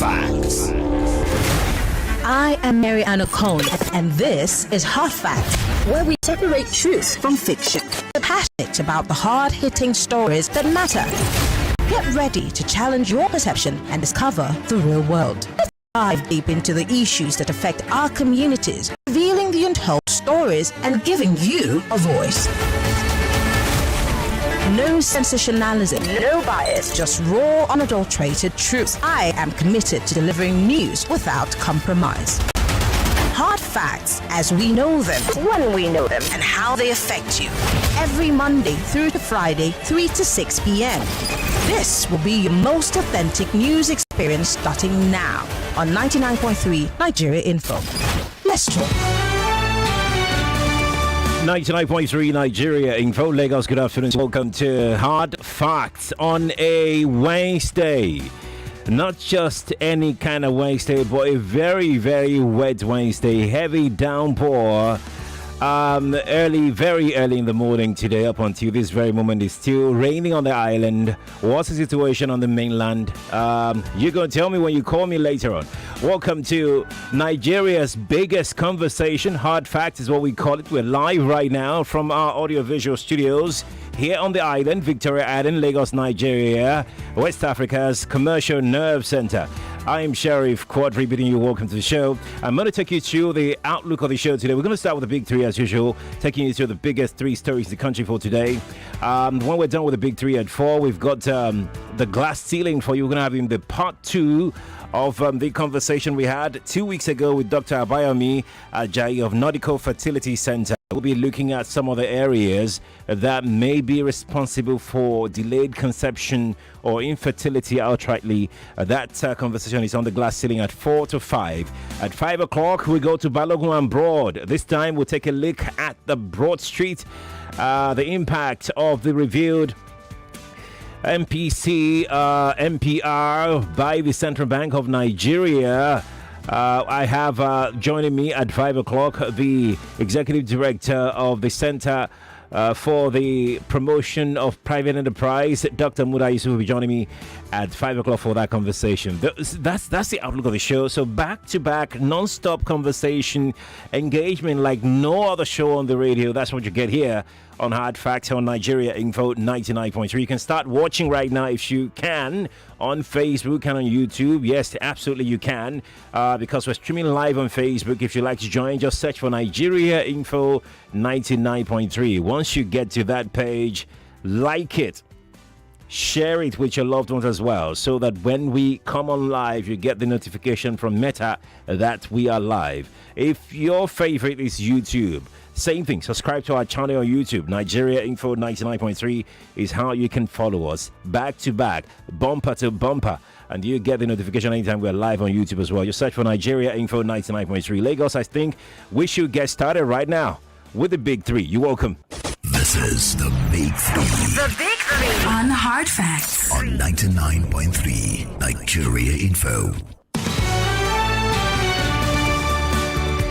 Facts. I am Mary Ann O'Connor, and this is Hard Facts, where we separate truth from fiction. We're passionate about the hard-hitting stories that matter. Get ready to challenge your perception and discover the real world. Let's dive deep into the issues that affect our communities, revealing the untold stories and giving you a voice. No sensationalism, no bias, just raw, unadulterated truth. I am committed to delivering news without compromise. Hard facts as we know them, when we know them, and how they affect you. Every Monday through to Friday, 3 to 6 p.m. This will be your most authentic news experience starting now on 99.3 Nigeria Info. Let's talk. 99.3 Nigeria Info, Lagos, good afternoon. Welcome to Hard Facts on a Wednesday. Not just any kind of Wednesday, but a very, very wet Wednesday. Heavy downpour. Very early in the morning today, up until this very moment, it's still raining on the island. What's the situation on the mainland? You're going to tell me when you call me later on. Welcome to Nigeria's biggest conversation. Hard Facts is what we call it. We're live right now from our audiovisual studios here on the island, Victoria Island, Lagos, Nigeria, West Africa's commercial nerve center. I'm Sheriff Quadry, bidding you welcome to the show. I'm going to take you through the outlook of the show today. We're going to start with the big three as usual, taking you through the biggest three stories in the country for today. When we're done with the big three at 4, we've got the glass ceiling for you. We're going to have in the part 2 of the conversation we had 2 weeks ago with Dr. Abayomi Ajayi of Nautical Fertility Center. We'll be looking at some of the areas that may be responsible for delayed conception or infertility outrightly. That conversation is on the glass ceiling at 4 to 5. At 5 o'clock, we go to Balogun and Broad. This time, we'll take a look at the Broad Street, the impact of the revealed MPR by the Central Bank of Nigeria. I have joining me at 5 o'clock the Executive Director of the Center for the Promotion of Private Enterprise, Dr. Muda Yusuf, will be joining me at 5 o'clock for that conversation. That's the outlook of the show. So back-to-back, non-stop conversation, engagement like no other show on the radio. That's what you get here on Hard Facts on Nigeria Info 99.3. You can start watching right now if you can on Facebook and on YouTube. Yes, absolutely you can, because we're streaming live on Facebook. If you'd like to join, just search for Nigeria Info 99.3. Once you get to that page, like it, share it with your loved ones as well, so that when we come on live, you get the notification from Meta that we are live. If your favorite is YouTube, same thing, subscribe to our channel on YouTube. Nigeria Info 99.3 is how you can follow us back to back, bumper to bumper, and you get the notification anytime we're live on YouTube as well. You search for Nigeria Info 99.3 Lagos. I think we should get started right now with the big three. You're welcome. This is the Big Three. The Big Three on Hard Facts on 99.3 Nigeria Info.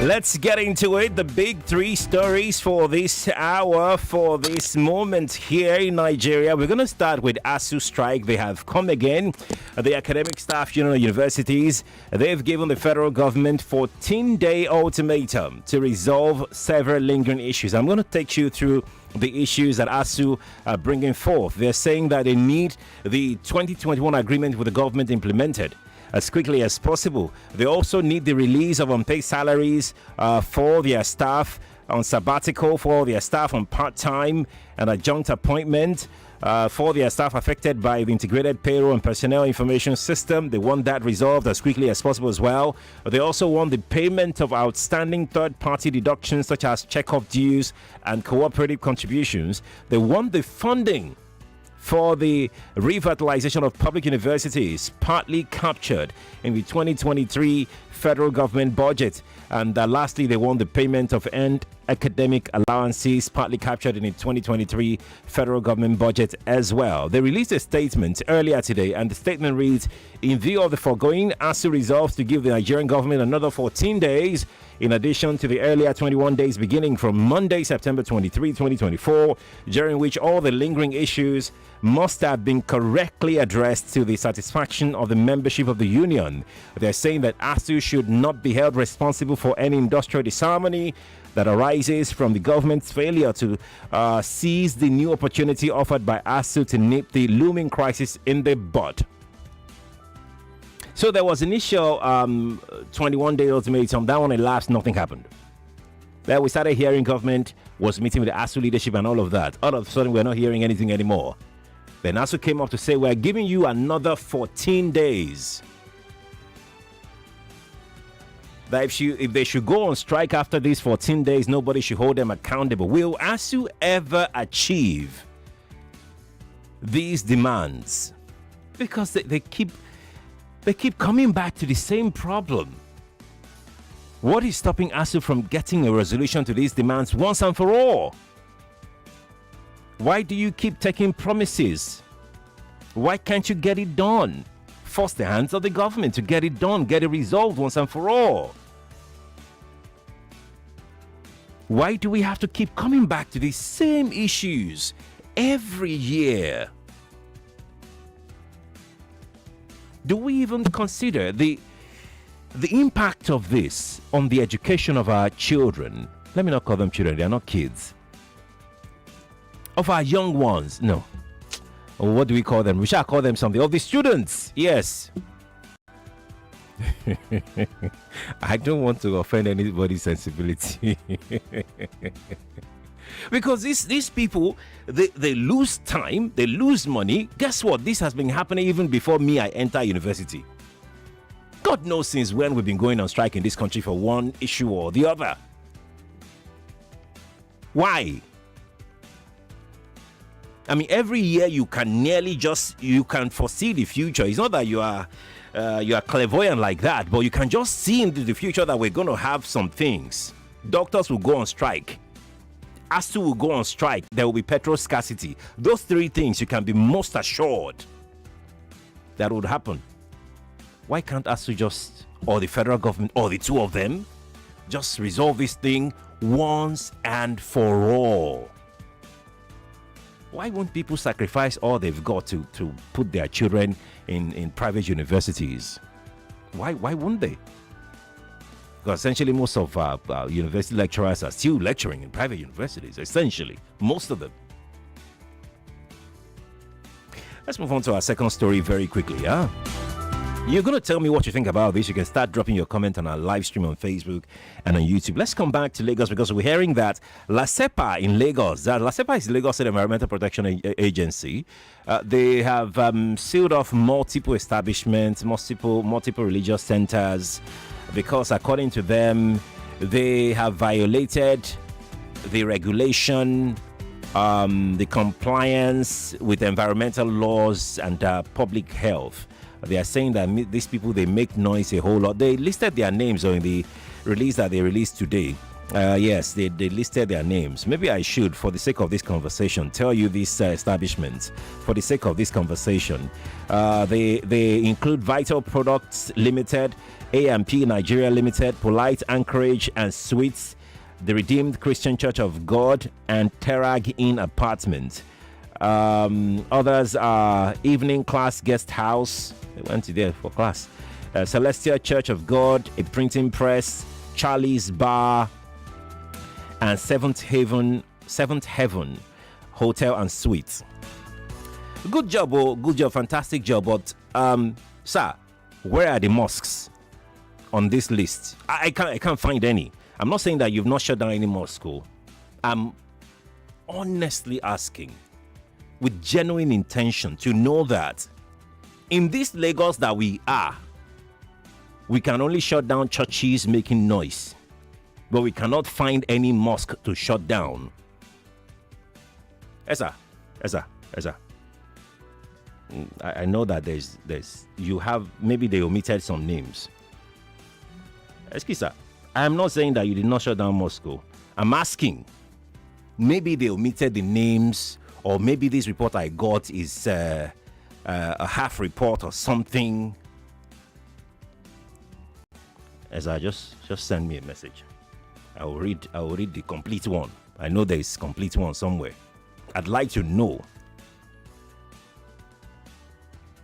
Let's get into it. The big three stories for this hour, for this moment here in Nigeria. We're going to start with ASUU strike. They have come again. The Academic Staff Union of Universities, they've given the federal government 14-day ultimatum to resolve several lingering issues. I'm going to take you through the issues that ASUU are bringing forth. They're saying that they need the 2021 agreement with the government implemented as quickly as possible. They also need the release of unpaid salaries for their staff on sabbatical, for their staff on part-time and adjunct appointment, for their staff affected by the integrated payroll and personnel information system. They want that resolved as quickly as possible as well. They also want the payment of outstanding third-party deductions such as check-off dues and cooperative contributions. They want the funding for the revitalization of public universities, partly captured in the 2023 federal government budget. And lastly, they want the payment of academic allowances, partly captured in the 2023 federal government budget as well. They released a statement earlier today, and the statement reads, in view of the foregoing, ASUU resolves to give the Nigerian government another 14 days in addition to the earlier 21 days beginning from Monday, September 23, 2024, during which all the lingering issues must have been correctly addressed to the satisfaction of the membership of the union. They're saying that ASUU should not be held responsible for any industrial disharmony that arises from the government's failure to seize the new opportunity offered by ASUU to nip the looming crisis in the bud. So there was initial 21-day ultimatum. That one elapsed, nothing happened. Then we started hearing government was meeting with the ASUU leadership and all of that. All of a sudden, we're not hearing anything anymore. Then ASUU came up to say, we're giving you another 14 days. That if they should go on strike after these 14 days, nobody should hold them accountable. Will ASUU ever achieve these demands? Because they keep coming back to the same problem. What is stopping ASUU from getting a resolution to these demands once and for all? Why do you keep taking promises? Why can't you get it done? Force the hands of the government to get it done, get it resolved once and for all. Why do we have to keep coming back to these same issues every year? Do we even consider the impact of this on the education of our children? Let me not call them children, they are not kids. Of our young ones, no. Or what do we call them? We shall call them something. Of the students, yes. I don't want to offend anybody's sensibility. Because these people, they lose time, they lose money. Guess what? This has been happening even before I enter university. God knows since when we've been going on strike in this country for one issue or the other. Why? I mean, every year you can foresee the future. It's not that you are clairvoyant like that, but you can just see into the future that we're going to have some things. Doctors will go on strike. ASUU will go on strike. There will be petrol scarcity. Those three things you can be most assured that would happen. Why can't ASUU or the federal government, or the two of them, just resolve this thing once and for all? Why won't people sacrifice all they've got to put their children in private universities? Why won't they? Because essentially most of our university lecturers are still lecturing in private universities, essentially. Most of them. Let's move on to our second story very quickly. You're going to tell me what you think about this. You can start dropping your comment on our live stream on Facebook and on YouTube. Let's come back to Lagos because we're hearing that LASEPA in Lagos, LASEPA is the Lagos State Environmental Protection Agency. They have sealed off multiple establishments, multiple religious centers, because according to them, they have violated the regulation, the compliance with environmental laws and public health. They are saying that these people, they make noise a whole lot. They listed their names in the release that they released today. Yes, they listed their names. Maybe I should, for the sake of this conversation, tell you these establishments. For the sake of this conversation, they include Vital Products Limited, AMP Nigeria Limited, Polite Anchorage and Suites, the Redeemed Christian Church of God, and Terag Inn Apartment. Others are Evening Class Guest House. They went to there for class. Celestial Church of God, a printing press, Charlie's Bar, and Seventh Heaven Hotel and Suites. Good job, fantastic job. But sir, where are the mosques on this list? I can't find any. I'm not saying that you've not shut down any mosque. I'm honestly asking, with genuine intention, to know that in this Lagos that we are, we can only shut down churches making noise, but we cannot find any mosque to shut down. Esa. I know that you have, maybe they omitted some names. Excuse sir, I am not saying that you did not shut down mosque, I'm asking. Maybe they omitted the names, or maybe this report I got is a half report or something. As I just send me a message. I will read the complete one. I know there is complete one somewhere. I'd like to know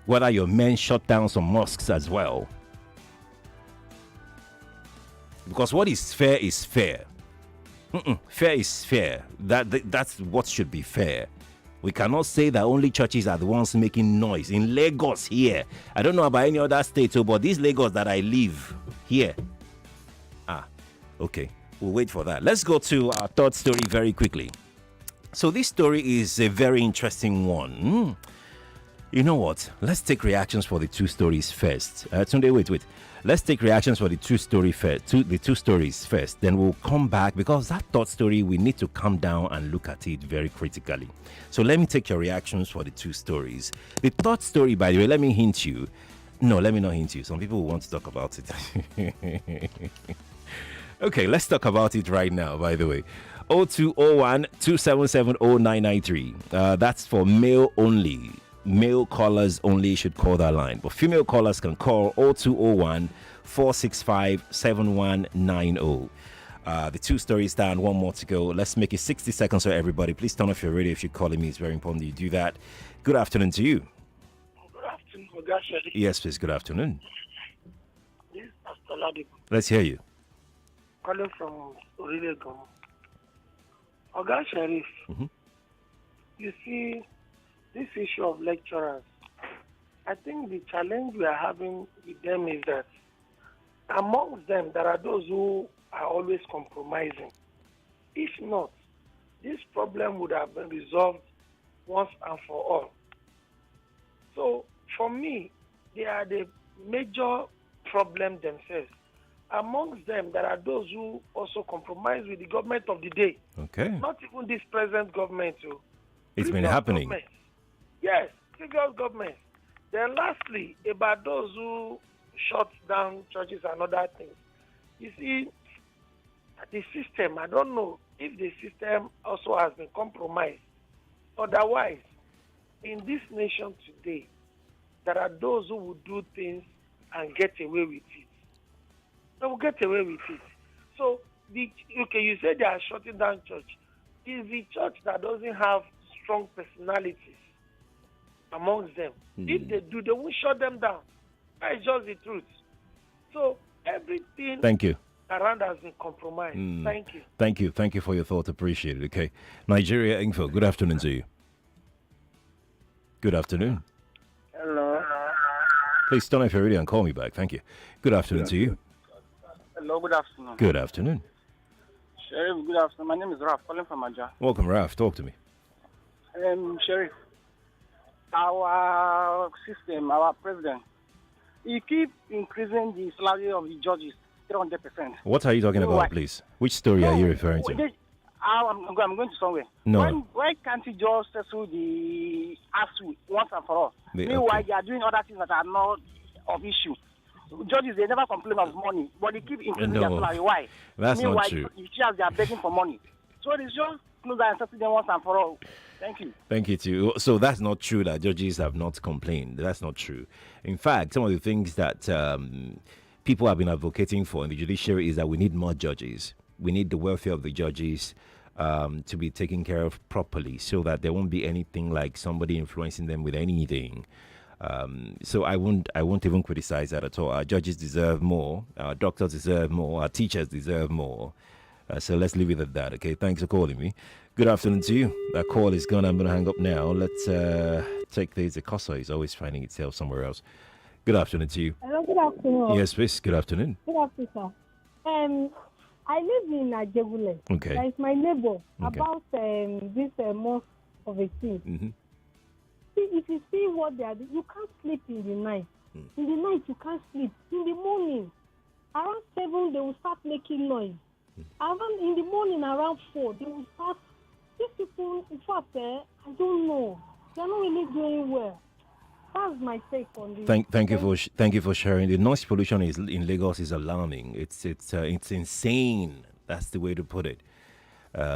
whether your men shut down some mosques as well. Because what is fair is fair. Fair is fair. That's what should be fair. We cannot say that only churches are the ones making noise. In Lagos here, I don't know about any other state, but this Lagos that I live here. Okay. We'll wait for that. Let's go to our third story very quickly. So this story is a very interesting one. You know what? Let's take reactions for the two stories first. Tunde, wait. Let's take reactions for the two stories first. Then we'll come back, because that third story, we need to calm down and look at it very critically. So let me take your reactions for the two stories. The third story, by the way, let me hint you. No, let me not hint you. Some people will want to talk about it. Okay, let's talk about it right now, by the way. 0201 277 0993. That's for male only. Male callers only should call that line. But female callers can call 0201 465 7190. The two stories down, one more to go. Let's make it 60 seconds for everybody. Please turn off your radio if you're calling me. It's very important that you do that. Good afternoon to you. Good afternoon, Oga Sharif. Yes, please. Good afternoon. This is Pastor Ladipo, Let's hear you. calling from Orilegon. Oga Sharif, you see, this issue of lecturers, I think the challenge we are having with them is that amongst them, there are those who are always compromising. If not, this problem would have been resolved once and for all. So, for me, they are the major problem themselves. Amongst them, there are those who also compromise with the government of the day. Okay. Not even this present government. It's been happening. Yes, previous government. Then lastly, about those who shut down churches and other things. You see, the system, I don't know if the system also has been compromised. Otherwise, in this nation today, there are those who will do things and get away with it. They will get away with it. So, you said they are shutting down church. It's the church that doesn't have strong personalities amongst them. If they do, they won't shut them down. That is just the truth. So, everything around has been compromised. Thank you. Thank you for your thought. Appreciate it. Okay. Nigeria Info, good afternoon to you. Good afternoon. Hello. Please turn off your radio and call me back. Thank you. Good afternoon to you. Hello, good afternoon. Good afternoon. Sheriff, good afternoon. My name is Raf, calling from Aja. Welcome, Raf. Talk to me. Sheriff, our system, our president, he keep increasing the salary of the judges 300%. What are you talking about, please? Which story are you referring to? I'm going to somewhere. No. Why can't he just settle the ASUU once and for all? Meanwhile, they are doing other things that are not of issue. Judges, they never complain of money, but they keep increasing their salary. Why? That's Meanwhile, not true. The teachers, they are begging for money. So it's just close and settle them once and for all. Thank you. Thank you, too. So that's not true that judges have not complained. That's not true. In fact, some of the things that people have been advocating for in the judiciary is that we need more judges. We need the welfare of the judges to be taken care of properly so that there won't be anything like somebody influencing them with anything. So I won't even criticize that at all. Our judges deserve more. Our doctors deserve more. Our teachers deserve more. So let's leave it at that, okay? Thanks for calling me. Good afternoon to you. That call is gone. I'm going to hang up now. Let's take this. The cursor is always finding itself somewhere else. Good afternoon to you. Hello, good afternoon. Yes, please. Good afternoon. Good afternoon, sir. I live in Ajebule. Okay. That is my neighbor. Okay. About this mosque of a thing. Mm-hmm. See, if you see what they are doing, you can't sleep in the night. In the night, you can't sleep. In the morning, around 7, they will start making noise. Around in the morning, around 4, they will start. These people, in fact, I don't know. They are not really doing well. That's my take on this. Thank you for sharing. The noise pollution in Lagos is alarming. It's insane. That's the way to put it.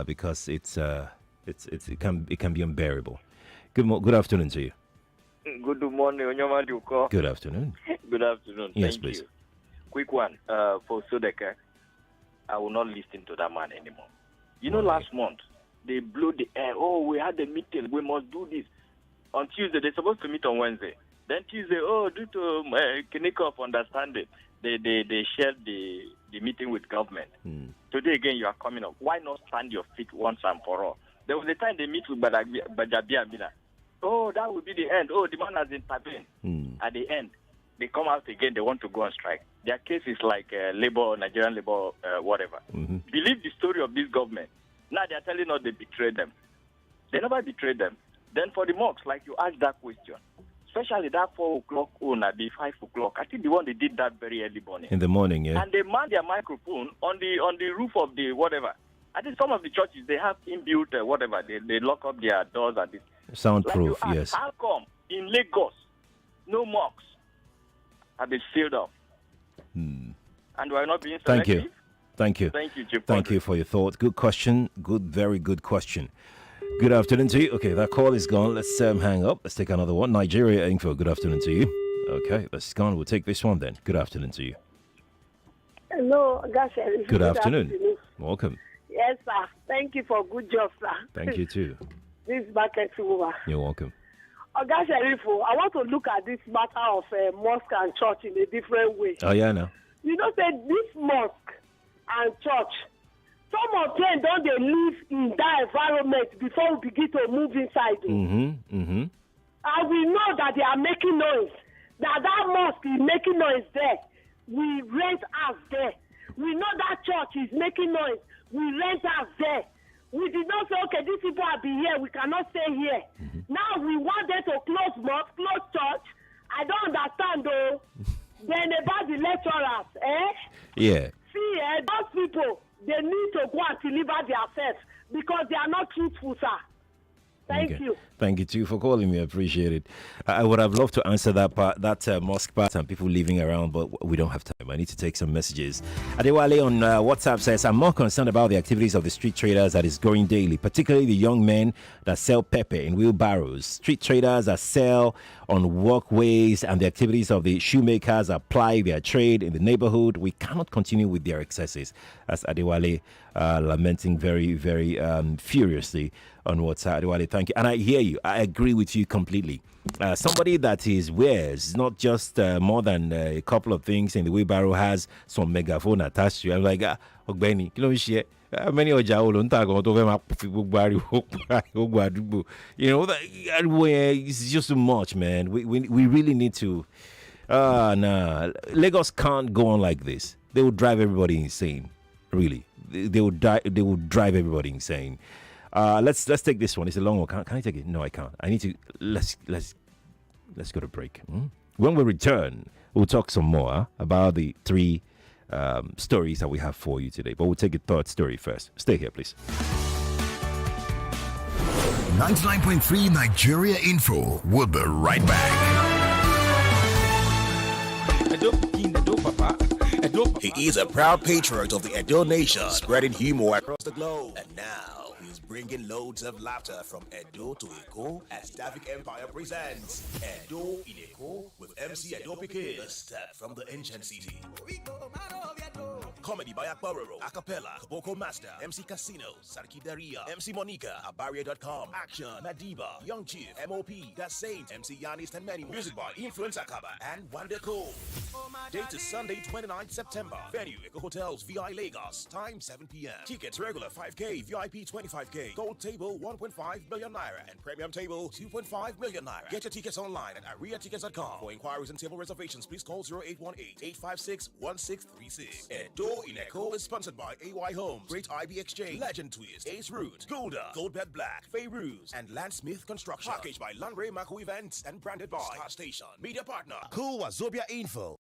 because it can be unbearable. Good afternoon to you. Good morning, Onyoma Duko. Good afternoon. Good afternoon. Yes, Thank please. you. Quick one for Sodeka. I will not listen to that man anymore. You know, last month they blew the air. Oh, we had a meeting. We must do this. On Tuesday, they're supposed to meet on Wednesday. Then Tuesday, due to clinical of understanding, they shared the meeting with government. Today again, you are coming up. Why not stand your feet once and for all? There was a time they meet with Bajabiamila. Oh, that will be the end. Oh, the man has intervened. At the end, they come out again. They want to go on strike. Their case is like Nigerian labor, whatever. Believe the story of this government. Now they are telling us they betrayed them. They never betrayed them. Then for the mocks, like you asked that question, especially that 4 o'clock at the 5 o'clock. I think the one they did that very early morning. In the morning, yeah. And they man their microphone on the roof of the whatever. I think some of the churches, they have inbuilt whatever. They lock up their doors at this. Soundproof, like yes. How come in Lagos, no mocks have been sealed off? And we are not being selective? Thank you. Thank you, Chief. Thank you for your thoughts. Good question. Very good question. Good afternoon to you. Okay, that call is gone. Let's hang up. Let's take another one. Nigeria Info. Good afternoon to you. Okay, that's gone. We'll take this one then. Good afternoon to you. Hello, Good afternoon. Welcome. Yes, sir. Thank you for good job, sir. Thank you too. This market over. You're welcome. I want to look at this matter of mosque and church in a different way. Oh, yeah, no. You know, say this mosque and church, some of them don't they live in that environment before we begin to move inside. And we know that they are making noise. That mosque is making noise there. We rent house there. We know that church is making noise. We rent house there. We did not say, okay, these people are be here. We cannot stay here. Now we want them to close mosque, close church. I don't understand though. Then about the lecturers, Yeah. See, those people, they need to go and deliver themselves because they are not truthful, sir. Thank you. Thank you too for calling me. I appreciate it. I would have loved to answer that part, that mosque part and people leaving around, but we don't have time. I need to take some messages. Adewale on WhatsApp says, I'm more concerned about the activities of the street traders that is growing daily, particularly the young men that sell pepper in wheelbarrows. Street traders that sell on walkways and the activities of the shoemakers that ply their trade in the neighborhood. We cannot continue with their excesses. That's Adewale lamenting very, very furiously on WhatsApp. Adewale, thank you. And I hear you. I agree with you completely. Somebody that wears not just more than a couple of things in the wheelbarrow has some megaphone attached to it. I'm like, Ogbeni, you know shit. Many of you know it's just too much, man. We really need to. Lagos can't go on like this. They will drive everybody insane. Really, they will drive everybody insane. Let's take this one. It's a long one. Can I take it? No, I can't. I need to. Let's go to break. When we return, we'll talk some more about the three stories that we have for you today. But we'll take a third story first. Stay here, please. 99.3 Nigeria Info. We'll be right back. He is a proud patriot of the Edo nation, spreading humor across the globe. And now, he's bringing loads of laughter from Edo to Eko as Davik Empire presents Edo in Eko with MC Edo Piquet, the step from the ancient city. Comedy by Akbaroro, Acapella, Kaboko Master, MC Casino, Sarki Daria, MC Monica, Abaria.com, Action, Madiba, Young Chief, MOP, The Saint, MC Yanis, and many more. Music by Influence Akaba and Wonderco. Date is Sunday, 29th September. Venue, Eco Hotels, VI Lagos. Time 7 p.m. Tickets regular 5K, VIP 25K. Gold table 1.5 million naira and premium table 2.5 million naira. Get your tickets online at ariatickets.com. For inquiries and table reservations, please call 0818-856-1636. Edo in Echo is sponsored by AY Homes, Great IB Exchange, Legend Twist, Ace Root, Golda, Goldbed Black, Fayruz, and Landsmith Construction. Packaged by Landry Mako Events and branded by Star Station. Media partner, Cool Wazobia Info.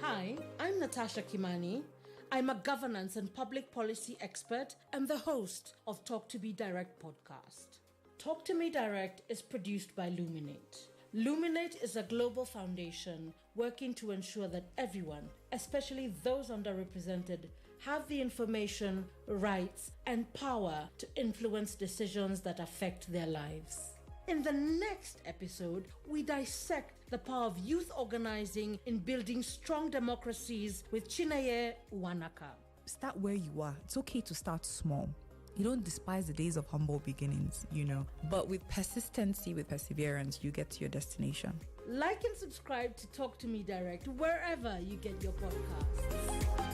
Hi, I'm Natasha Kimani. I'm a governance and public policy expert and the host of Talk to Me Direct podcast. Talk to Me Direct is produced by Luminate. Luminate is a global foundation working to ensure that everyone, especially those underrepresented, have the information, rights, and power to influence decisions that affect their lives. In the next episode, we dissect the power of youth organizing in building strong democracies with Chineye Wanaka. Start where you are. It's okay to start small. You don't despise the days of humble beginnings, But with persistency, with perseverance, you get to your destination. Like and subscribe to Talk to Me Direct wherever you get your podcasts.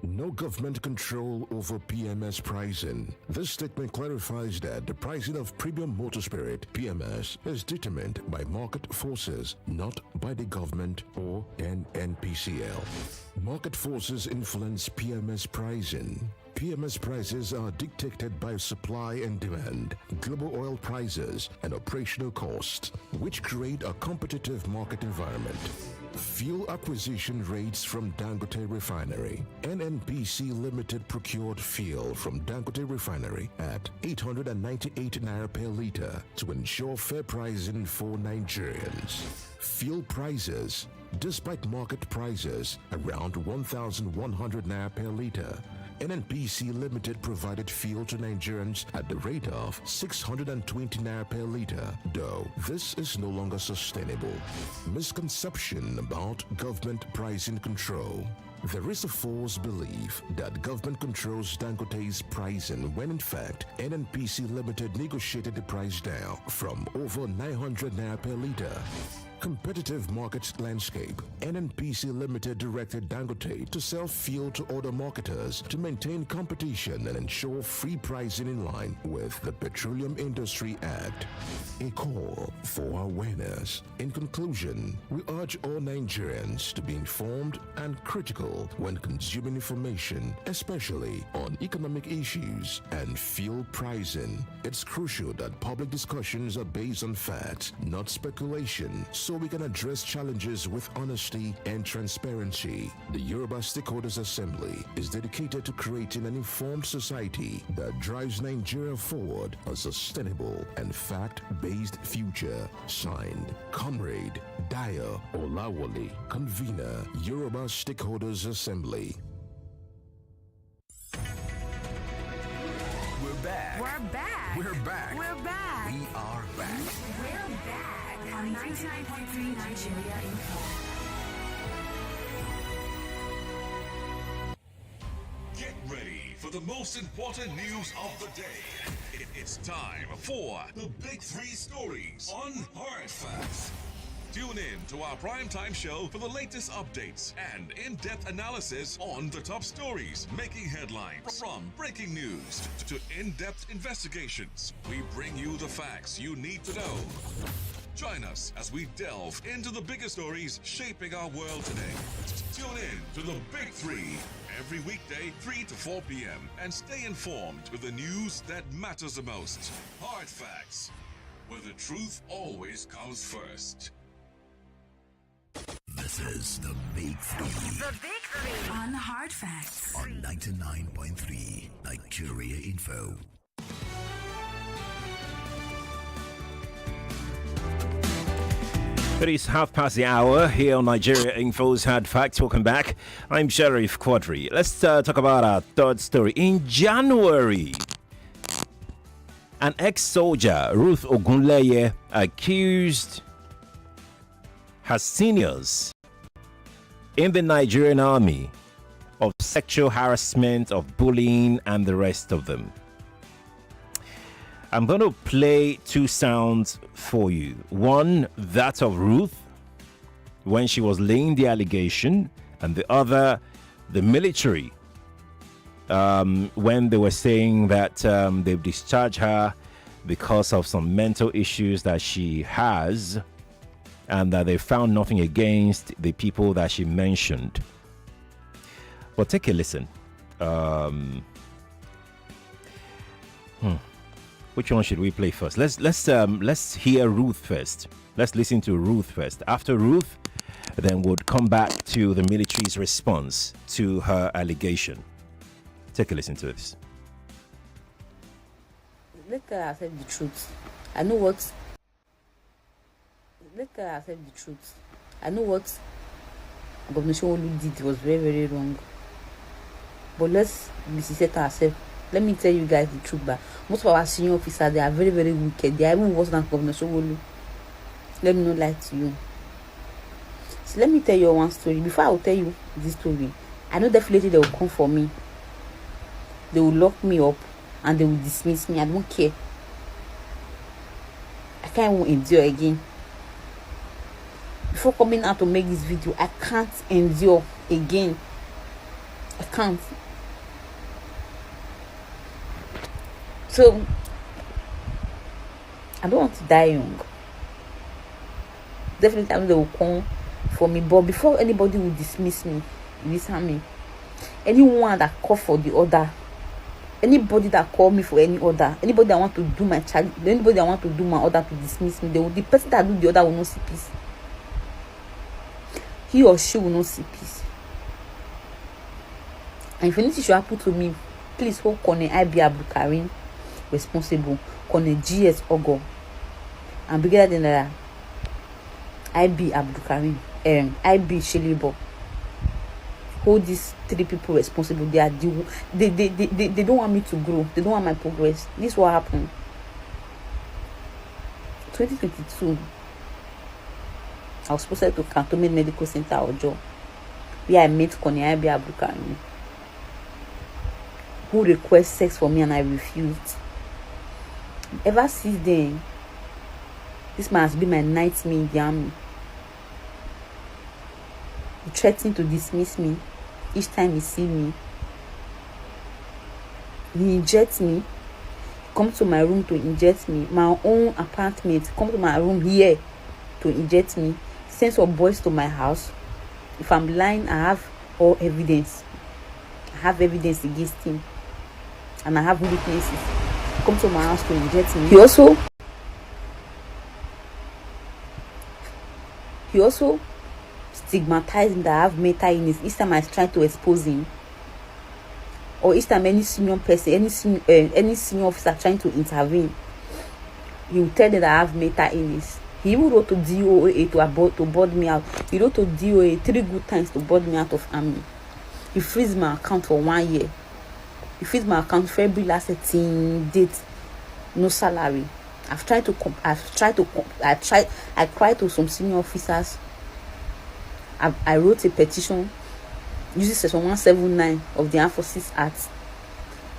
No government control over PMS pricing. This statement clarifies that the pricing of premium motor spirit, PMS, is determined by market forces, not by the government or NNPCL. Market forces influence PMS pricing. PMS prices are dictated by supply and demand, global oil prices, and operational costs, which create a competitive market environment. Fuel acquisition rates from Dangote Refinery. NNPC Limited procured fuel from Dangote Refinery at 898 naira per litre to ensure fair pricing for Nigerians. Fuel prices, despite market prices around 1,100 naira per litre, NNPC Limited provided fuel to Nigerians at the rate of 620 naira per litre, though this is no longer sustainable. Misconception about government pricing control. There is a false belief that government controls Dangote's pricing when in fact NNPC Limited negotiated the price down from over 900 naira per litre. Competitive market landscape. NNPC Limited directed Dangote to sell fuel to other marketers to maintain competition and ensure free pricing in line with the Petroleum Industry Act. A call for awareness. In conclusion, we urge all Nigerians to be informed and critical when consuming information, especially on economic issues and fuel pricing. It's crucial that public discussions are based on facts, not speculation, so we can address challenges with honesty and transparency. The Yoruba Stakeholders Assembly is dedicated to creating an informed society that drives Nigeria forward a sustainable and fact-based future. Signed, Comrade Dayo Olawale, Convener, Yoruba Stakeholders Assembly. We're back. We're back. We're back. We're back. We are back. We're back on 99.3 Nigeria Info. Get ready for the most important news of the day. It's time for the Big Three Stories on Hard Facts. Tune in to our primetime show for the latest updates and in-depth analysis on the top stories making headlines. From breaking news to in-depth investigations, we bring you the facts you need to know. Join us as we delve into the biggest stories shaping our world today. Tune in to the Big Three every weekday, 3 to 4 p.m. and stay informed with the news that matters the most. Hard Facts, where the truth always comes first. This is the Big Three. The Big Three on Hard Facts on 99.3 Nigeria Info. It is 1:30 here on Nigeria Info's Hard Facts. Welcome back. I'm Sheriff Quadry. Let's talk about our third story. In January, an ex-soldier, Ruth Ogunleye, accused her seniors in the Nigerian Army of sexual harassment, of bullying, and the rest of them. I'm going to play two sounds for you. One, that of Ruth when she was laying the allegation, and the other, the military, when they were saying that they've discharged her because of some mental issues that she has, and that they found nothing against the people that she mentioned. But take a listen. Which one should we play first? Let's hear Ruth first. Let's listen to Ruth first. After Ruth, then we'll come back to the military's response to her allegation. Take a listen to this. Let's tell ourselves the truth. I know what. Let's tell ourselves the truth. I know what Governor Showolu did was very, very wrong. But let's be sincere to ourselves. Let me tell you guys the truth, but most of our senior officers, they are very, very wicked. They are even worse than Governor Showolu. Let me not lie to you. So let me tell you one story. Before I will tell you this story, I know definitely they will come for me. They will lock me up and they will dismiss me. I don't care. I can't even endure again. Before coming out to make this video, I can't endure again. I can't. So I don't want to die young. Definitely I know they will come for me, but before anybody will dismiss me in this army, anyone that call for the order, anybody that call me for any order, anybody that want to do my child, anybody that want to do my order to dismiss me, the person that do the order will not see peace. He or she will not see peace. And if anything should happen to me, please hold Colonel IB Abdulkarim responsible, Colonel GS Ogo, and bigger than that, IB Abdulkarim, IB Shelibo. Hold these three people responsible. They are they don't want me to grow. They don't want my progress. This is what happened. 2022. I was posted to Cantonment Medical Center or job, where I met Colonel IB Abdulkarim, who request sex for me and I refused. Ever since then, this man has been my nightmare in the army. He threatened to dismiss me each time he see me. He injects me, come to my room to inject me. My own apartment, come to my room here to inject me. Send some boys to my house. If I'm lying, I have all evidence. I have evidence against him. And I have witnesses. Come to my house to inject me. He also stigmatized me that I have mental illness. Each time I try to expose him, or each time any senior person, any senior officer trying to intervene, he will tell them that I have mental illness. He even wrote to DOA to board me out. He wrote to DOA 3 good times to board me out of army. He freezed my account for 1 year. He freezed my account February last 18 date, no salary. I cried to some senior officers. I wrote a petition using section 179 of the Armed Forces Act.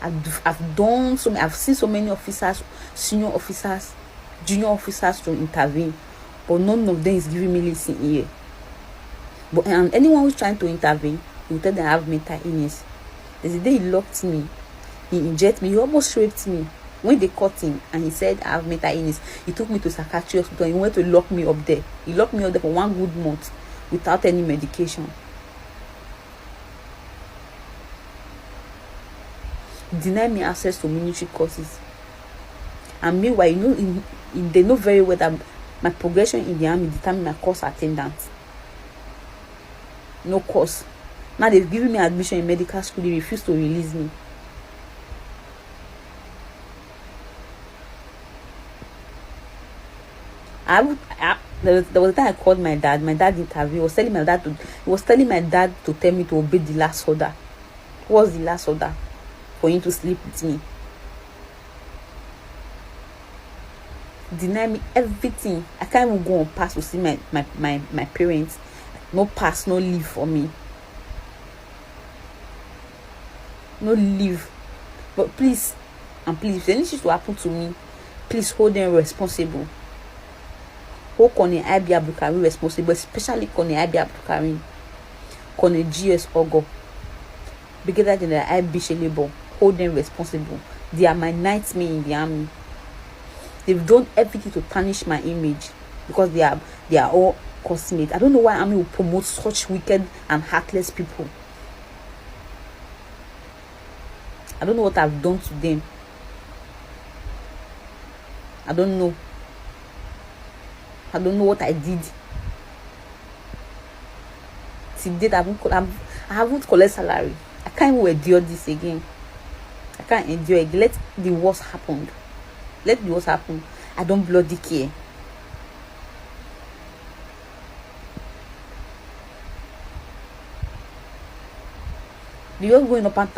I've seen so many officers, senior officers, junior officers to intervene, but none of them is giving me listen here. But and anyone who's trying to intervene, he will tell them I have mental illness. There's a day he locked me, he injected me, he almost raped me. When they caught him and he said I have mental illness, he took me to psychiatry hospital and he went to lock me up there. He locked me up there for 1 good month without any medication. He denied me access to military courses. And meanwhile, they know very well that my progression in the army determined my course attendance. No course. Now they've given me admission in medical school. They refuse to release me. There was a time I called my dad. My dad interviewed. He was telling my dad to tell me to obey the last order. What was the last order? For him to sleep with me. Deny me everything. I can't even go on pass to see my parents. No pass, no leave for me. No leave. But please, and please, if anything to happen to me, please hold them responsible. Hold Colonel IB Abdulkarim responsible, especially Colonel IB Abdulkarim, Colonel GS Ogo, bigger than the IB Shelebo. Hold them responsible. They are my nightmare in the army. They've done everything to tarnish my image because they are all cosmates. I don't know why army will promote such wicked and heartless people. I don't know what I've done to them. I don't know what I did. Till date, I haven't collected salary. I can't even endure this again. I can't endure it. Let the worst happen. Let me what happen. I don't bloody care. You're going up and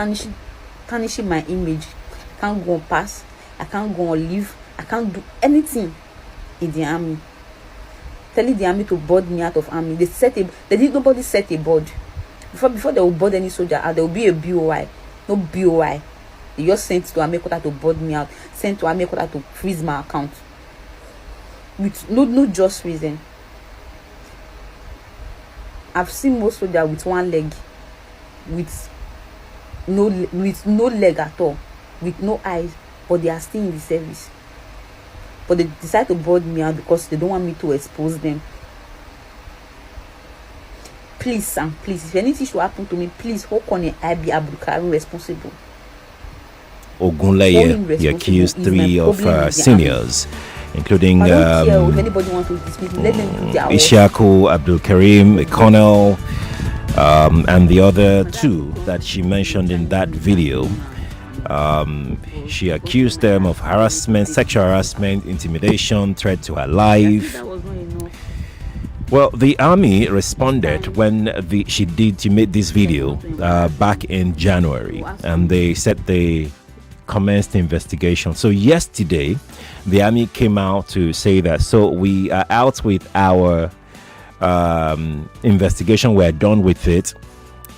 tarnishing my image. I can't go on pass. I can't go on leave. I can't do anything in the army. Telling the army to board me out of army. Nobody set a board. Before they will board any soldier out, there will be a BOI. No BOI. They just sent to army quota to board me out. Sent to army quota to freeze my account. With no just reason. I've seen most soldiers with one leg. With no leg at all, with no eyes, but they are still in the service. But they decide to board me out because they don't want me to expose them. Please, and please, if anything should happen to me, please, how can I be responsible? Ogunleye, he accused 3 of seniors, including Ishaku Abdul Karim, a colonel, and the other 2 that she mentioned in that video. She accused them of harassment, sexual harassment, intimidation, threat to her life. Well, the army responded when she made this video back in January, and they said they commenced the investigation. So yesterday, the army came out to say that, so we are out with our investigation. We're done with it.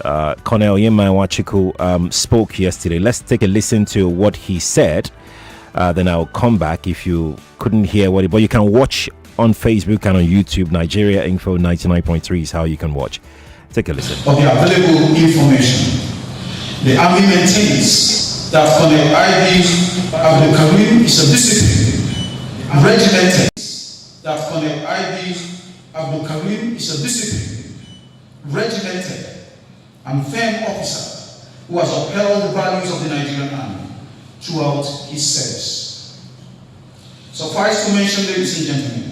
Colonel Yema Wachiku spoke yesterday. Let's take a listen to what he said. Then I'll come back if you couldn't hear but you can watch on Facebook and on YouTube. Nigeria Info 99.3 is how you can watch. Take a listen. Of the available information, the army maintains that Colonel I.B. Abdul Karim is a disciplined, regimented. That Colonel I.B. Abdul Karim is a disciplined, regimented, and firm officer who has upheld the values of the Nigerian Army throughout his service. Suffice to mention, ladies and gentlemen,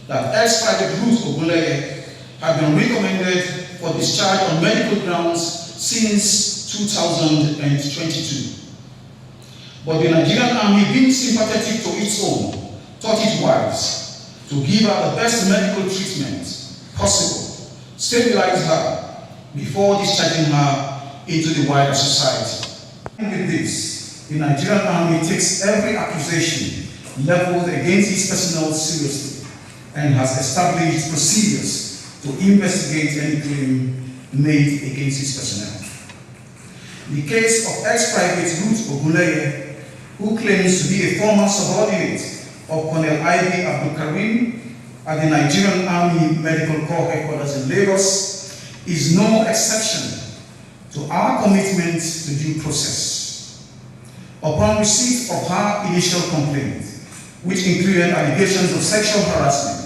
that ex-Private Ruth Ogunleye had been recommended for discharge on medical grounds since 2022. But the Nigerian Army, being sympathetic to its own, thought it wise to give her the best medical treatment possible, stabilize her before discharging her into the wider society. And with this, the Nigerian Army takes every accusation leveled against its personnel seriously and has established procedures to investigate any claim made against its personnel. The case of ex-Private Ruth Ogunleye, who claims to be a former subordinate of Colonel I.B. Abdul Karim at the Nigerian Army Medical Corps headquarters in Lagos, is no exception to our commitment to due process. Upon receipt of her initial complaint, which included allegations of sexual harassment,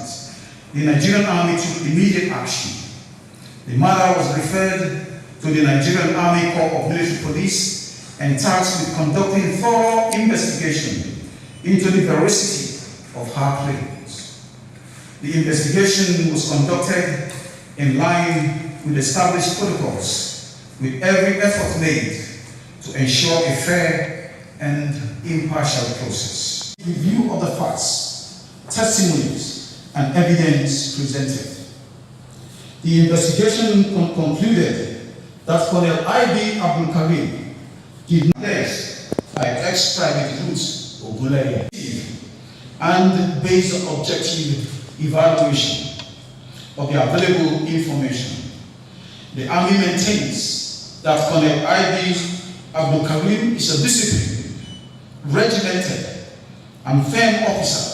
the Nigerian Army took immediate action. The matter was referred to the Nigerian Army Corps of Military Police and tasked with conducting thorough investigation into the veracity of her claims. The investigation was conducted in line with established protocols, with every effort made to ensure a fair and impartial process. Review of the facts, testimonies, and evidence presented. The investigation concluded that Colonel I.B. Abdul Karim did not less by ex-Private Ruth Ogunleye, and based on objective evaluation of the available information, the Army maintains that Colonel I.B. Abdul Karim is a disciplined, regimented, and firm officer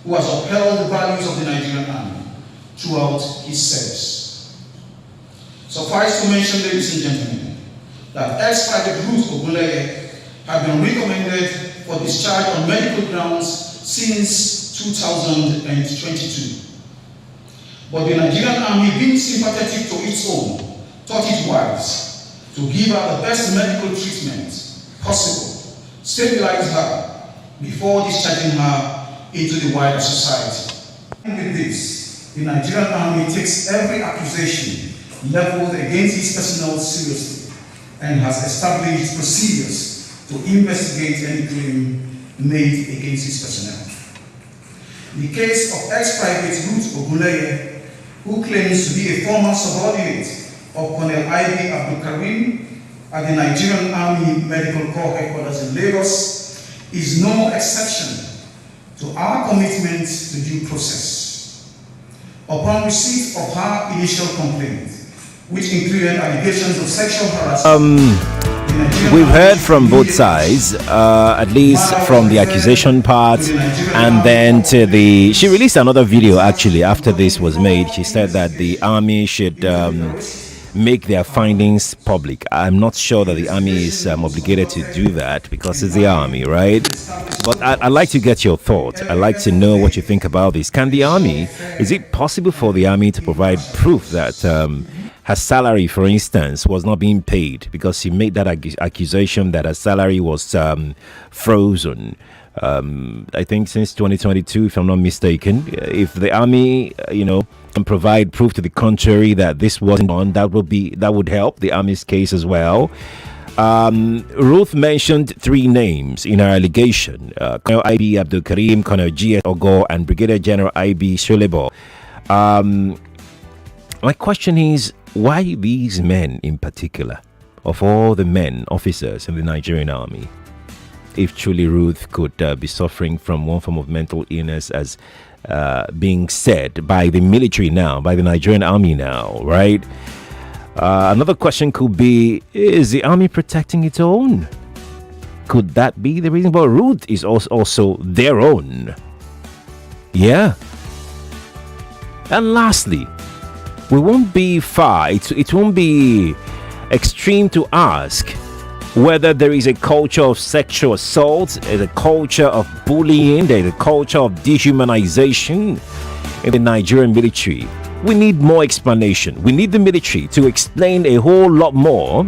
who has upheld the values of the Nigerian Army throughout his service. Suffice to mention, ladies and gentlemen, that ex-Private Ruth Ogunleye had been recommended for discharge on medical grounds since 2022. But the Nigerian Army, being sympathetic to its own, thought it wise to give her the best medical treatment possible, stabilize her before discharging her into the wider society. And with this, the Nigerian Army takes every accusation leveled against its personnel seriously and has established procedures to investigate any claim made against his personnel. The case of ex-private Ruth Ogunleye, who claims to be a former subordinate of Colonel I.B. Abdul Karim at the Nigerian Army Medical Corps headquarters in Lagos, is no exception to our commitment to due process. Upon receipt of her initial complaint, which included allegations of sexual harassment, we've heard from both sides, at least from the accusation part, and then to the. She released another video actually after this was made. She said that the army should make their findings public. I'm not sure that the army is obligated to do that because it's the army, right? But I'd like to get your thoughts. I'd like to know what you think about this. Can the army, is it possible for the army to provide proof that her salary, for instance, was not being paid because she made that accusation that her salary was frozen? I think since 2022, if I'm not mistaken, if the army, can provide proof to the contrary that this wasn't done, that would help the army's case as well. Ruth mentioned 3 names in her allegation: Colonel I.B. Abdul Karim, Colonel G.S. Ogo, and Brigadier General I.B. Sholebo. My question is, why these men in particular, of all the men, officers in the Nigerian Army? If truly Ruth could be suffering from one form of mental illness, as being said by the military now, by the Nigerian Army now, right? Another question could be, is the army protecting its own? Could that be the reason? But Ruth is also their own. Yeah. And lastly, we won't be far. It won't be extreme to ask whether there is a culture of sexual assault, there's a culture of bullying, there's a culture of dehumanization in the Nigerian military. We need more explanation. We need the military to explain a whole lot more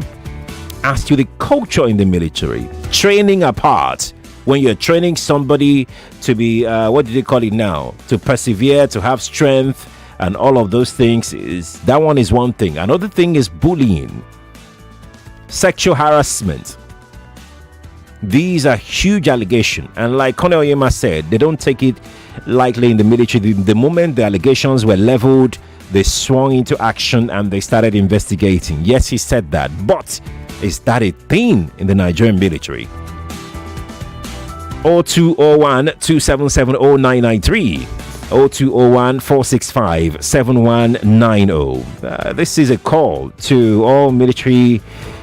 as to the culture in the military. Training apart, when you're training somebody to be, what do they call it now? To persevere, to have strength, and all of those things, that one is one thing. Another thing is bullying. Sexual harassment. These are huge allegations, and like Colonel Oyema said, they don't take it lightly in the military. The moment the allegations were leveled, they swung into action and they started investigating. Yes, he said that, but is that a thing in the Nigerian military? 0201 277 0993 0201 465 7190. This is a call to all military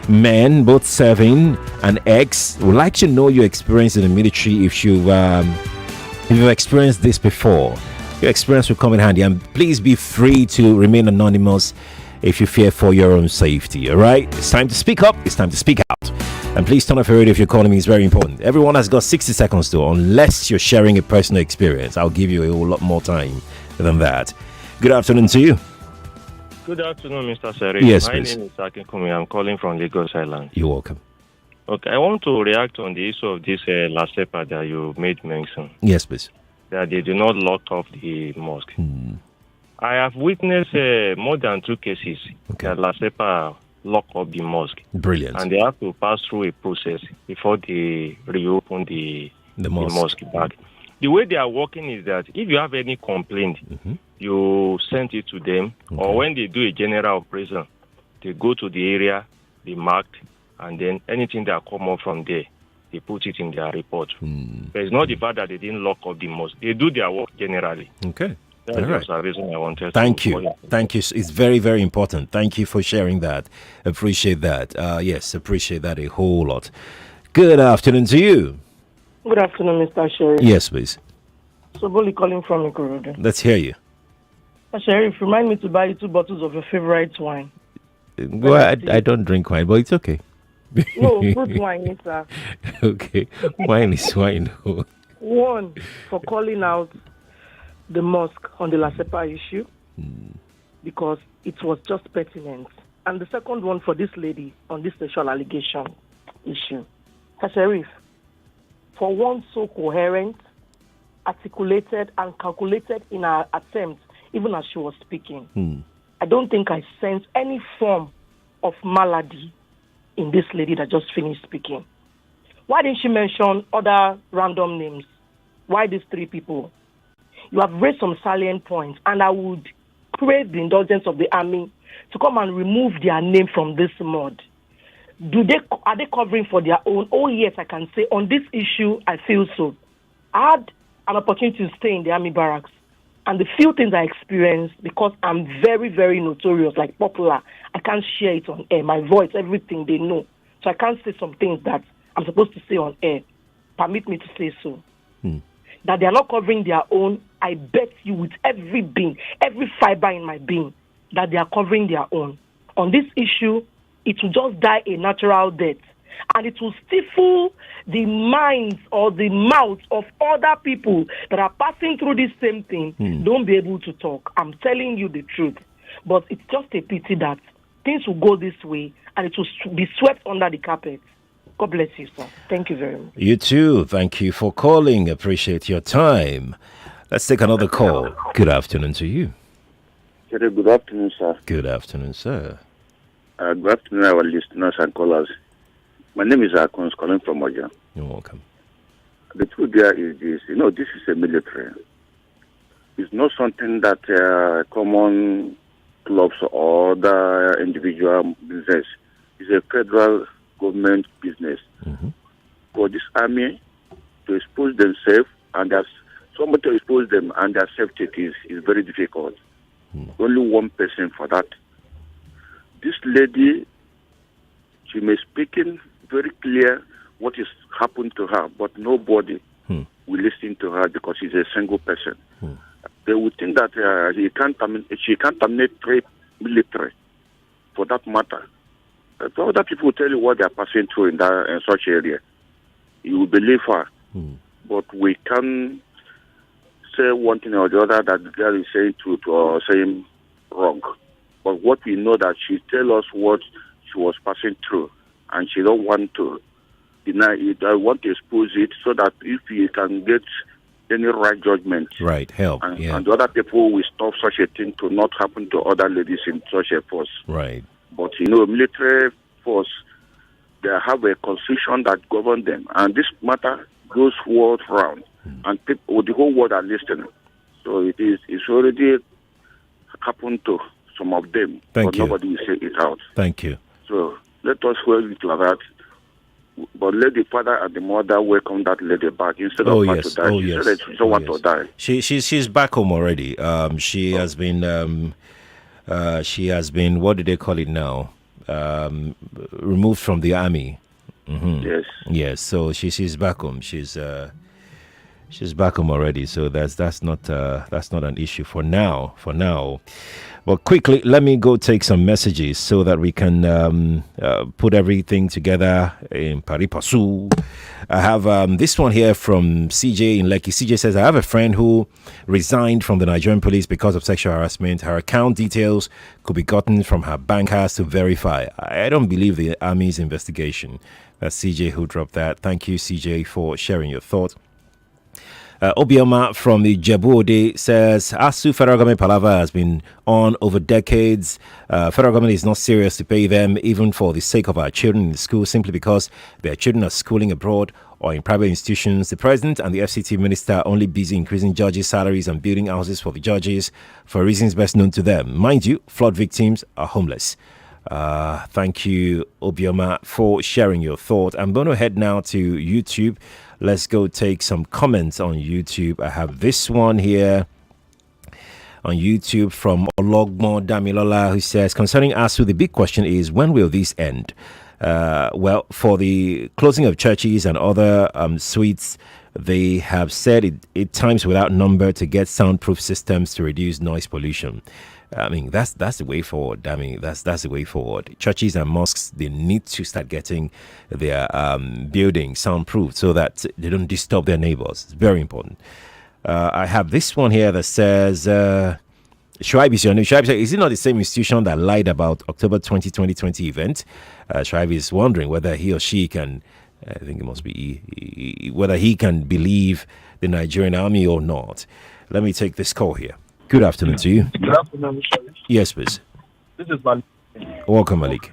men, both serving and ex. Would like to know your experience in the military. If you've experienced this before, your experience will come in handy. And please be free to remain anonymous if you fear for your own safety. All right, it's time to speak up. It's time to speak out. And please turn off your radio if you're calling me. It's very important. Everyone has got 60 seconds to, unless you're sharing a personal experience. I'll give you a whole lot more time than that. Good afternoon to you. Good afternoon, Mr. Seri. Yes, My please. name is Akinkunmi. I'm calling from Lagos Island. You're welcome. Okay, I want to react on the issue of this last paper that you made mention. Yes, please. That they do not lock off the mosque. I have witnessed more than 2 cases that last paper lock up the mosque. Brilliant. And they have to pass through a process before they reopen the mosque back. The way they are working is that if you have any complaint, you send it to them, or when they do a general operation, they go to the area, they mark, and then anything that come up from there, they put it in their report. But it's not the fact that they didn't lock up the mosque. They do their work generally. Okay. That's the observation I wanted. Thank you. Thank you. It's very, very important. Thank you for sharing that. Appreciate that. Yes, appreciate that a whole lot. Good afternoon to you. Good afternoon, Mr. Sheriff. Yes, please. Soboli calling from Ikorodu. Let's hear you. Mr. Sheriff, remind me to buy you 2 bottles of your favorite wine. Well, I don't drink wine, but it's okay. No, fruit wine, sir. Okay. Wine is wine. One, for calling out the mosque on the Lasepa issue, because it was just pertinent. And the second one for this lady on this sexual allegation issue. Sheriff, for one so coherent, articulated, and calculated in her attempt, even as she was speaking, I don't think I sense any form of malady in this lady that just finished speaking. Why didn't she mention other random names? Why these 3 people? You have raised some salient points, and I would crave the indulgence of the army to come and remove their name from this mud. Are they covering for their own? Oh yes, I can say on this issue, I feel so. I had an opportunity to stay in the army barracks, and the few things I experienced, because I'm very, very notorious, like popular, I can't share it on air. My voice, everything they know. So I can't say some things that I'm supposed to say on air. Permit me to say so. That they are not covering their own, I bet you with every being, every fiber in my being, that they are covering their own. On this issue, it will just die a natural death. And it will stifle the minds or the mouths of other people that are passing through this same thing. Don't be able to talk. I'm telling you the truth. But it's just a pity that things will go this way and it will be swept under the carpet. God bless you, sir. Thank you very much. You too. Thank you for calling. Appreciate your time. Let's take another call. Good afternoon to you. Good afternoon, sir. Good afternoon, sir. Good afternoon, our listeners and callers. My name is Akons, calling from Oja. You're welcome. The truth there is this. This is a military. It's not something that common clubs or other individual business. It's a federal government business. For this army to expose themselves, and there's somebody to expose them and their safety is very difficult. Only one person for that. This lady, she may speaking very clear what is happened to her, but nobody will listen to her because she's a single person. They would think that she can't terminate trade military for that matter. So other people will tell you what they are passing through in such area. You will believe her. But we can say one thing or the other that the girl is saying truth or saying wrong. But what we know that she tell us what she was passing through, and she don't want to deny it. I want to expose it so that if we can get any right judgment, right, help, and the other people will stop such a thing to not happen to other ladies in such a force. Right. But military force, they have a constitution that governs them, and this matter goes world round, and people, the whole world are listening. So it's already happened to some of them, but nobody will say it out. Thank you. So let us hold it like that. But let the father and the mother welcome that lady back instead of her to die. She said that she don't want to die. She's back home already. She has been what do they call it now? Removed from the army. Yes. Yes. So she's back home. She's back home already. So that's not an issue for now. But quickly, let me go take some messages so that we can put everything together in pari passu. I have this one here from CJ in Lekki. CJ says, I have a friend who resigned from the Nigerian police because of sexual harassment. Her account details could be gotten from her bankers to verify. I don't believe the Army's investigation. That's CJ who dropped that. Thank you, CJ, for sharing your thoughts. Obioma from the Jebu says, ASUU federal government palaver has been on over decades. Federal government is not serious to pay them, even for the sake of our children in the school, simply because their children are schooling abroad or in private institutions. The president and the FCT minister are only busy increasing judges' salaries and building houses for the judges for reasons best known to them. Mind you, flood victims are homeless. Thank you, Obioma, for sharing your thought. I'm going to head now to YouTube. Let's go take some comments on YouTube. I have this one here on YouTube from Ologmo Damilola, who says, concerning ASUU, the big question is, when will this end? Well, for the closing of churches and other suites, they have said it times without number to get soundproof systems to reduce noise pollution. I mean, that's the way forward. I mean, that's the way forward. Churches and mosques, they need to start getting their buildings soundproof so that they don't disturb their neighbors. It's very important. I have this one here that says, Shuaib is your name. Shuaib, is it not the same institution that lied about October 2020 event? Shuaib is wondering whether he or she can, I think it must be whether he can believe the Nigerian Army or not. Let me take this call here. Good afternoon to you. Good afternoon, Sharif. Yes, please. This is Malik. Welcome, Malik.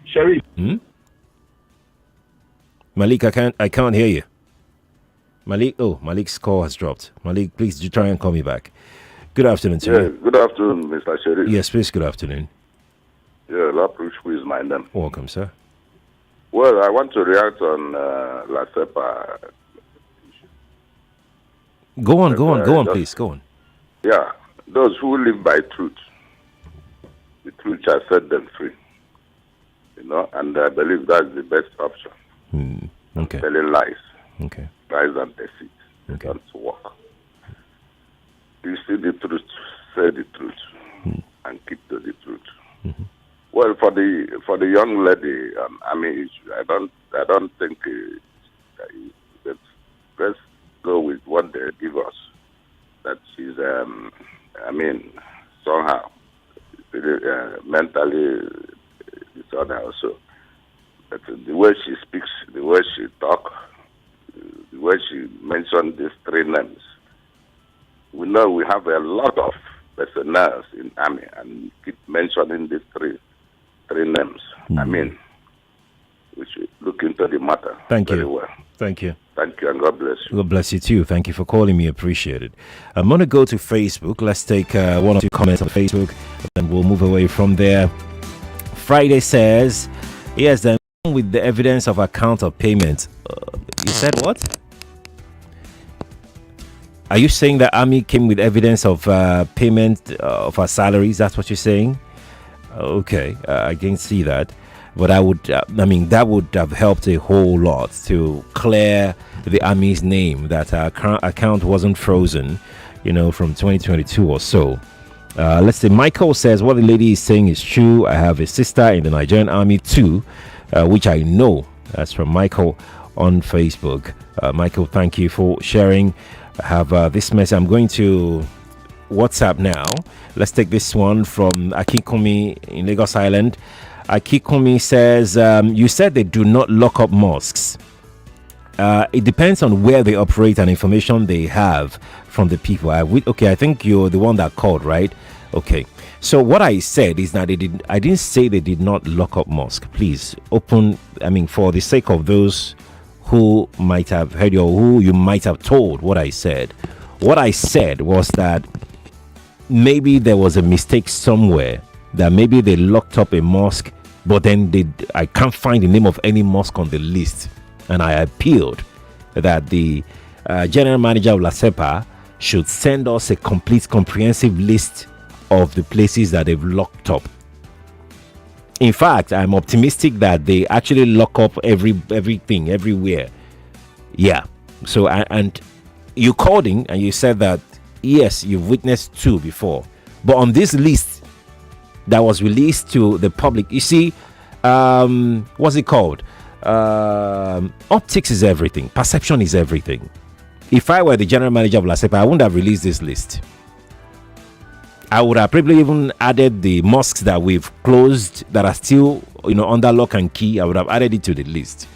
Sharif. Malik, I can't hear you. Malik's call has dropped. Malik, please do try and call me back. Good afternoon to you. Good afternoon, Mr. Sherry. Yes, please, good afternoon. Yeah, Laprush, who is my name. Welcome, sir. Well, I want to react on La Cepa. Go on, please, go on. Yeah, those who live by truth, the truth shall set them free. And I believe that's the best option. Okay. Telling lies. Okay. Lies and deceit. Okay. Don't work. You see the truth, say the truth, and keep to the truth. Mm-hmm. Well, for the young lady, I don't think let's go with what they give us. That she's, somehow mentally disordered also. But the way she speaks, the way she talks, the way she mentioned these three names, we know we have a lot of personnel in army and keep mentioning these three names. We should look into the matter. Thank very you. Well. Thank you. Thank you, and God bless you. God bless you too. Thank you for calling me. Appreciate it. I'm going to go to Facebook. Let's take one or two comments on Facebook, and we'll move away from there. Friday says, yes, then with the evidence of account of payment. You said what? Are you saying that Army came with evidence of payment of our salaries? That's what you're saying? Okay, I didn't see that. But that would have helped a whole lot to clear the Army's name, that our account wasn't frozen, from 2022 or so. Let's say Michael says what the lady is saying is true. I have a sister in the Nigerian Army too, which I know. That's from Michael on Facebook. Michael, thank you for sharing. I have this message. I'm going to WhatsApp now. Let's take this one from Akikomi in Lagos Island. Akikomi says, you said they do not lock up mosques. It depends on where they operate and information they have from the people. I think you're the one that called, right? Okay. So what I said is that I didn't say they did not lock up mosque. Please for the sake of those who might have heard you or who you might have told what I said. What I said was that maybe there was a mistake somewhere, that maybe they locked up a mosque, but then I can't find the name of any mosque on the list. And I appealed that the general manager of La Cepa should send us a complete, comprehensive list of the places that they've locked up. In fact, I'm optimistic that they actually lock up everything, everywhere. Yeah. So, and you called in and you said that, yes, you've witnessed two before. But on this list that was released to the public, you see, what's it called? Optics is everything. Perception is everything. If I were the general manager of La Cepa, I wouldn't have released this list. I would have probably even added the mosques that we've closed that are still, under lock and key. I would have added it to the list.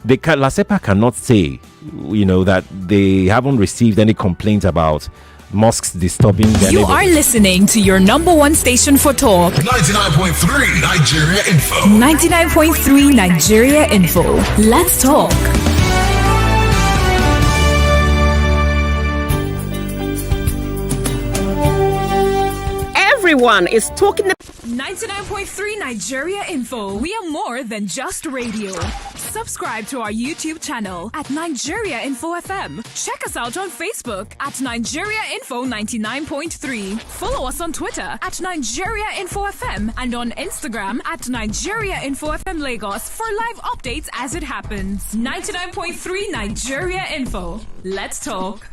La Cepa cannot say, that they haven't received any complaints about mosques disturbing their You are listening to your number one station for talk. 99.3 Nigeria Info. 99.3 Nigeria Info. Let's talk. Everyone is talking. 99.3 Nigeria Info. We are more than just radio. Subscribe to our YouTube channel at Nigeria Info FM. Check us out on Facebook at Nigeria Info 99.3. Follow us on Twitter at Nigeria Info FM and on Instagram at Nigeria Info FM Lagos for live updates as it happens. 99.3 Nigeria Info. Let's talk.